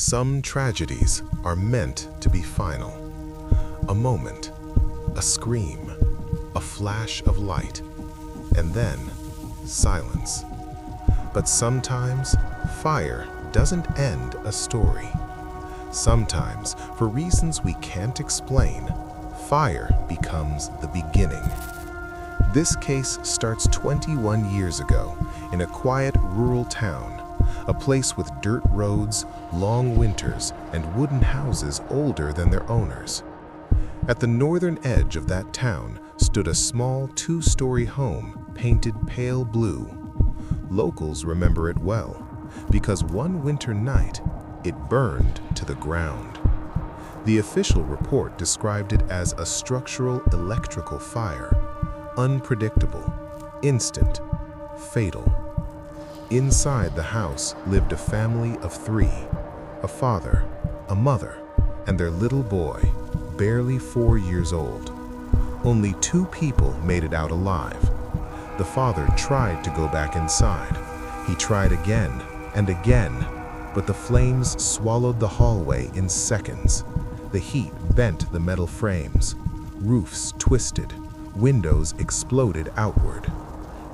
Some tragedies are meant to be final. A moment, a scream, a flash of light, and then silence. But sometimes fire doesn't end a story. Sometimes, for reasons we can't explain, fire becomes the beginning. This case starts 21 years ago in a quiet rural town, a place with dirt roads, long winters, and wooden houses older than their owners. At the northern edge of that town stood a small two-story home painted pale blue. Locals remember it well, because one winter night, it burned to the ground. The official report described it as a structural electrical fire, unpredictable, instant, fatal. Inside the house lived a family of three, a father, a mother, and their little boy, barely 4 years old. Only 2 people made it out alive. The father tried to go back inside. He tried again and again, but the flames swallowed the hallway in seconds. The heat bent the metal frames. Roofs twisted. Windows exploded outward.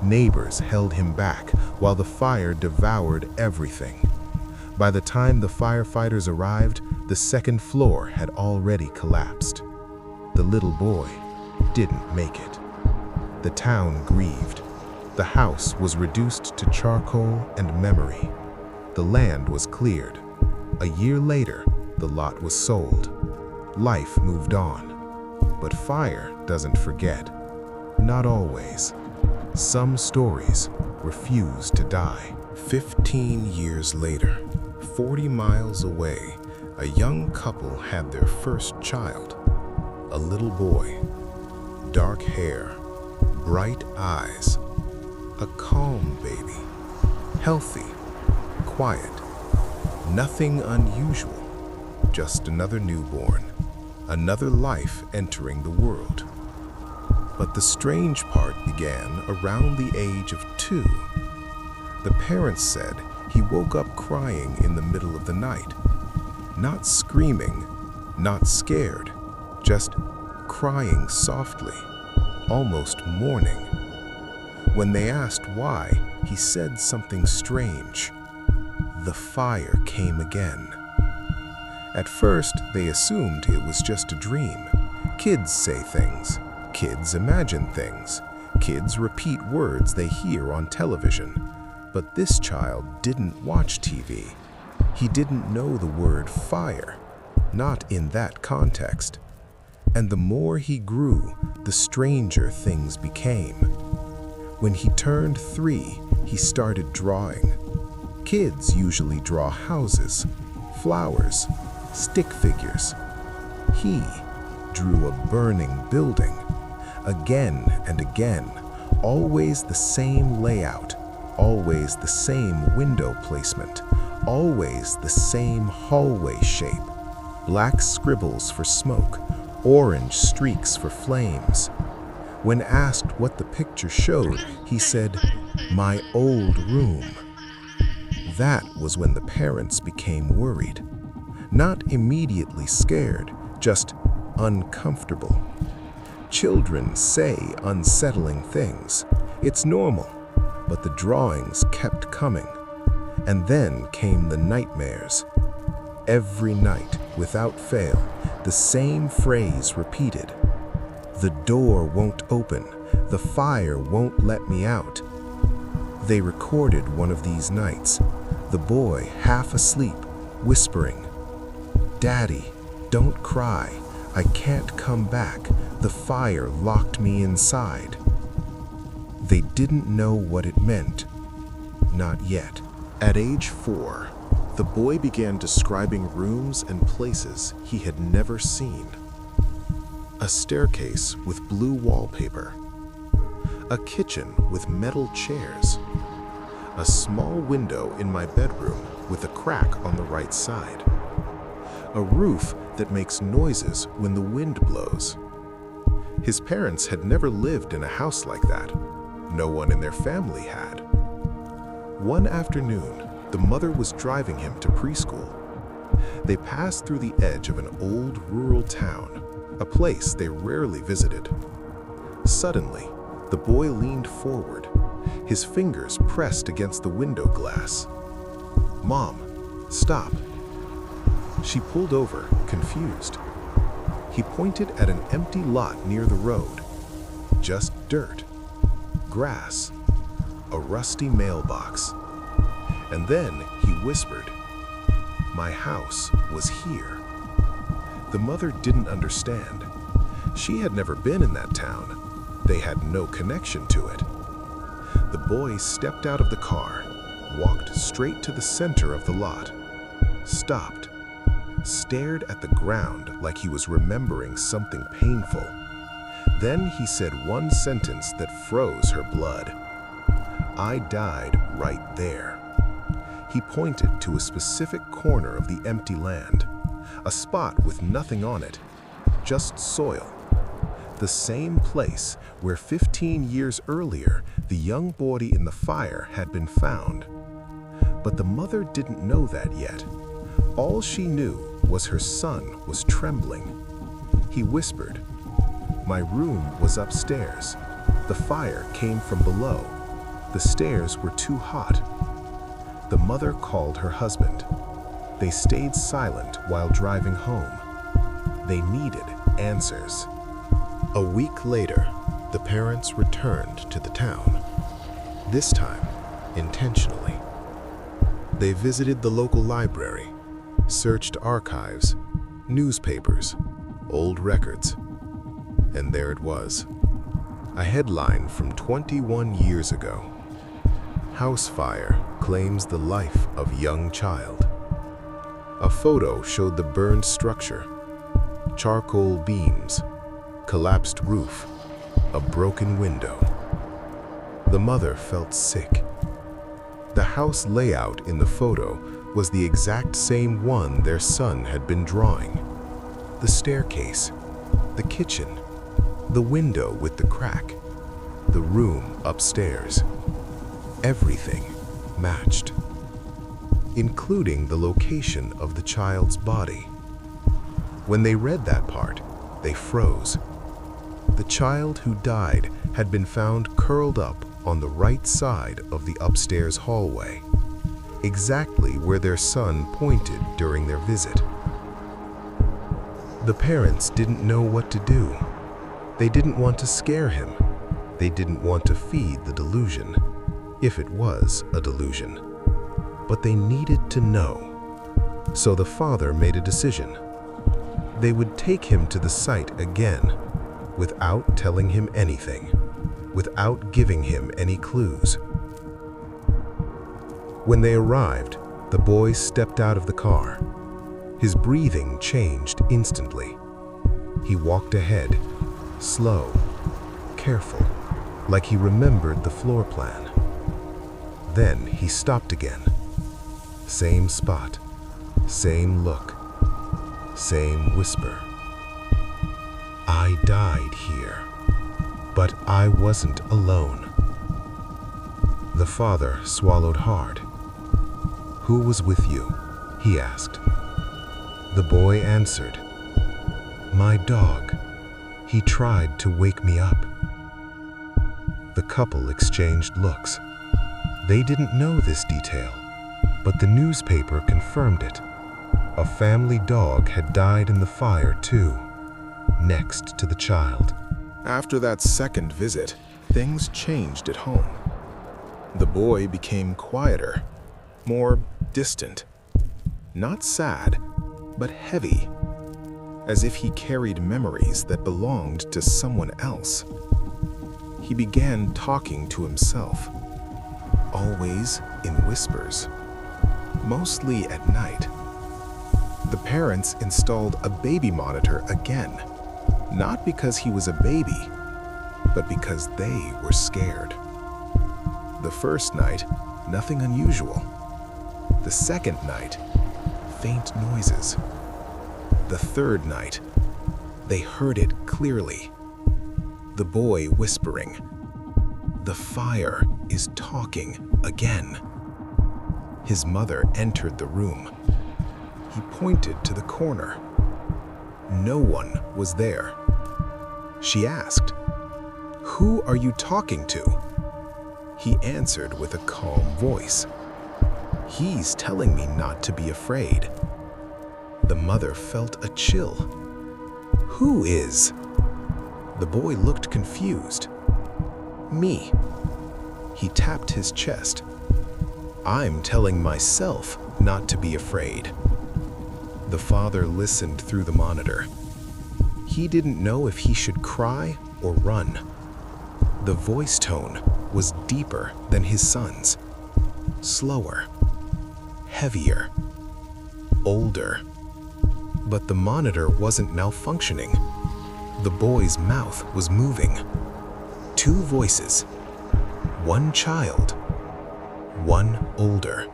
Neighbors held him back while the fire devoured everything. By the time the firefighters arrived, the second floor had already collapsed. The little boy didn't make it. The town grieved. The house was reduced to charcoal and memory. The land was cleared. A year later, the lot was sold. Life moved on. But fire doesn't forget. Not always. Some stories refuse to die. 15 years later, 40 miles away, a young couple had their first child. A little boy. Dark hair, bright eyes. A calm baby. Healthy, quiet. Nothing unusual. Just another newborn. Another life entering the world. But the strange part began around the age of 2. The parents said he woke up crying in the middle of the night. Not screaming, not scared, just crying softly, almost mourning. When they asked why, he said something strange. The fire came again. At first, they assumed it was just a dream. Kids say things. Kids imagine things. Kids repeat words they hear on television. But this child didn't watch TV. He didn't know the word fire, not in that context. And the more he grew, the stranger things became. When he turned 3, he started drawing. Kids usually draw houses, flowers, stick figures. He drew a burning building. Again and again, always the same layout, always the same window placement, always the same hallway shape. Black scribbles for smoke, orange streaks for flames. When asked what the picture showed, he said, "My old room." That was when the parents became worried. Not immediately scared, just uncomfortable. Children say unsettling things. It's normal, but the drawings kept coming. And then came the nightmares. Every night, without fail, the same phrase repeated. The door won't open. The fire won't let me out. They recorded one of these nights, the boy half asleep, whispering, "Daddy, don't cry. I can't come back. The fire locked me inside." They didn't know what it meant. Not yet. At age 4, the boy began describing rooms and places he had never seen. A staircase with blue wallpaper. A kitchen with metal chairs. A small window in my bedroom with a crack on the right side. A roof that makes noises when the wind blows. His parents had never lived in a house like that. No one in their family had. One afternoon, the mother was driving him to preschool. They passed through the edge of an old rural town, a place they rarely visited. Suddenly, the boy leaned forward, his fingers pressed against the window glass. "Mom, stop." She pulled over, confused. He pointed at an empty lot near the road. Just dirt, grass, a rusty mailbox. And then he whispered, "My house was here." The mother didn't understand. She had never been in that town. They had no connection to it. The boy stepped out of the car, walked straight to the center of the lot, stopped, stared at the ground like he was remembering something painful. Then he said one sentence that froze her blood. "I died right there." He pointed to a specific corner of the empty land, a spot with nothing on it, just soil. The same place where 15 years earlier the young body in the fire had been found. But the mother didn't know that yet. All she knew was her son was trembling. He whispered, "My room was upstairs. The fire came from below. The stairs were too hot." The mother called her husband. They stayed silent while driving home. They needed answers. A week later, the parents returned to the town. This time, intentionally. They visited the local library, searched archives, newspapers, old records. And there it was, a headline from 21 years ago. "House fire claims the life of young child." A photo showed the burned structure, charcoal beams, collapsed roof, a broken window. The mother felt sick. The house layout in the photo was the exact same one their son had been drawing. The staircase, the kitchen, the window with the crack, the room upstairs. Everything matched, including the location of the child's body. When they read that part, they froze. The child who died had been found curled up on the right side of the upstairs hallway, exactly where their son pointed during their visit. The parents didn't know what to do. They didn't want to scare him. They didn't want to feed the delusion, if it was a delusion. But they needed to know. So the father made a decision. They would take him to the site again, without telling him anything, without giving him any clues. When they arrived, the boy stepped out of the car. His breathing changed instantly. He walked ahead, slow, careful, like he remembered the floor plan. Then he stopped again. Same spot, same look, same whisper. "I died here, but I wasn't alone." The father swallowed hard. "Who was with you?" he asked. The boy answered, "My dog. He tried to wake me up." The couple exchanged looks. They didn't know this detail, but the newspaper confirmed it. A family dog had died in the fire too, next to the child. After that second visit, things changed at home. The boy became quieter, more distant. Not sad, but heavy, as if he carried memories that belonged to someone else. He began talking to himself, always in whispers, mostly at night. The parents installed a baby monitor again, not because he was a baby, but because they were scared. The first night, nothing unusual. The second night, faint noises. The third night, they heard it clearly. The boy whispering, "The fire is talking again." His mother entered the room. He pointed to the corner. No one was there. She asked, "Who are you talking to?" He answered with a calm voice, "He's telling me not to be afraid." The mother felt a chill. "Who is?" The boy looked confused. "Me." He tapped his chest. "I'm telling myself not to be afraid." The father listened through the monitor. He didn't know if he should cry or run. The voice tone was deeper than his son's, slower, heavier, older. But the monitor wasn't malfunctioning. The boy's mouth was moving. Two voices, one child, one older,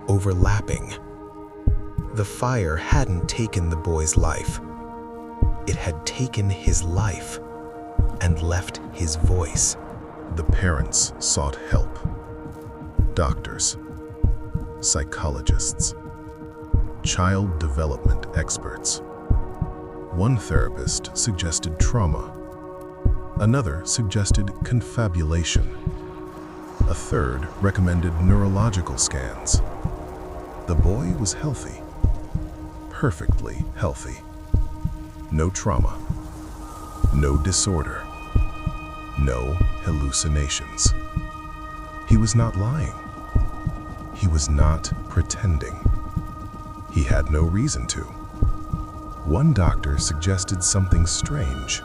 overlapping. The fire hadn't taken the boy's life. It had taken his life and left his voice. The parents sought help. Doctors, psychologists, child development experts. One therapist suggested trauma. Another suggested confabulation. A third recommended neurological scans. The boy was healthy, perfectly healthy. No trauma, no disorder, no hallucinations. He was not lying. He was not pretending. He had no reason to. One doctor suggested something strange.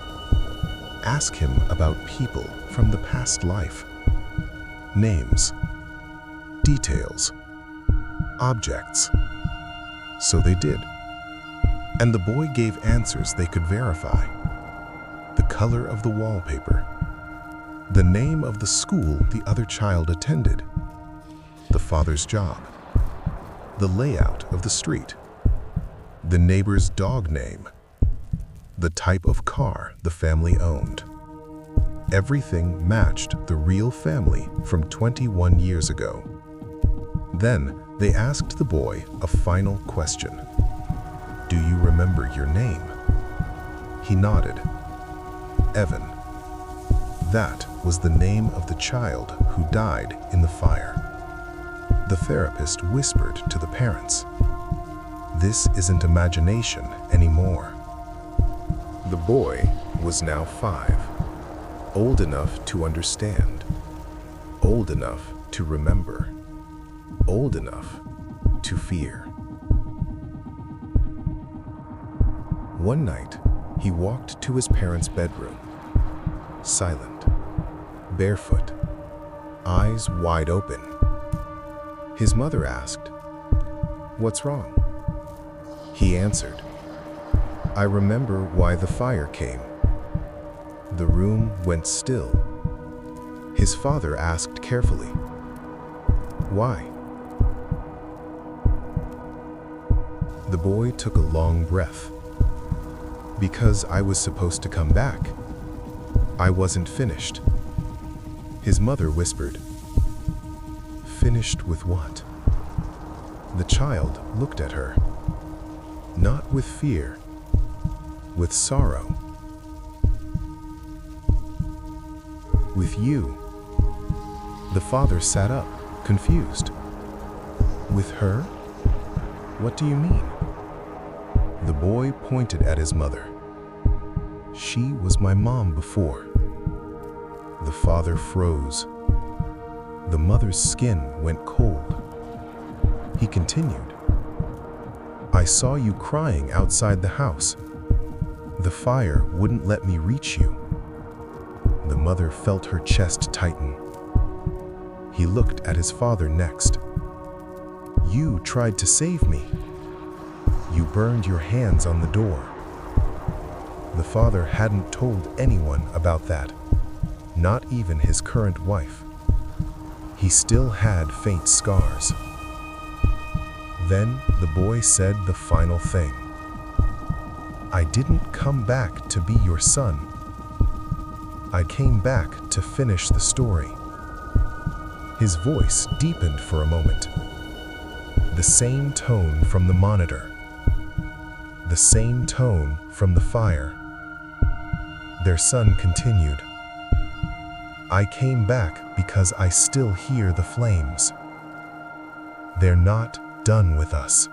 Ask him about people from the past life. Names, details, objects. So they did. And the boy gave answers they could verify. The color of the wallpaper, the name of the school the other child attended, the father's job, the layout of the street, the neighbor's dog name, the type of car the family owned. Everything matched the real family from 21 years ago. Then they asked the boy a final question. "Do you remember your name?" He nodded. Evan. That was the name of the child who died in the fire. The therapist whispered to the parents, "This isn't imagination anymore." The boy was now 5, old enough to understand, old enough to remember, old enough to fear. One night, he walked to his parents' bedroom, silent, barefoot, eyes wide open. His mother asked, "What's wrong?" He answered, "I remember why the fire came." The room went still. His father asked carefully, "Why?" The boy took a long breath. "Because I was supposed to come back. I wasn't finished." His mother whispered, "Finished with what?" The child looked at her, not with fear, with sorrow. "With you." The father sat up, confused. "With her? What do you mean?" The boy pointed at his mother. "She was my mom before." The father froze. The mother's skin went cold. He continued, "I saw you crying outside the house. The fire wouldn't let me reach you." The mother felt her chest tighten. He looked at his father next. "You tried to save me. You burned your hands on the door." The father hadn't told anyone about that, not even his current wife. He still had faint scars. Then the boy said the final thing. "I didn't come back to be your son. I came back to finish the story." His voice deepened for a moment. The same tone from the monitor. The same tone from the fire. Their son continued. I came back because I still hear the flames. They're not done with us.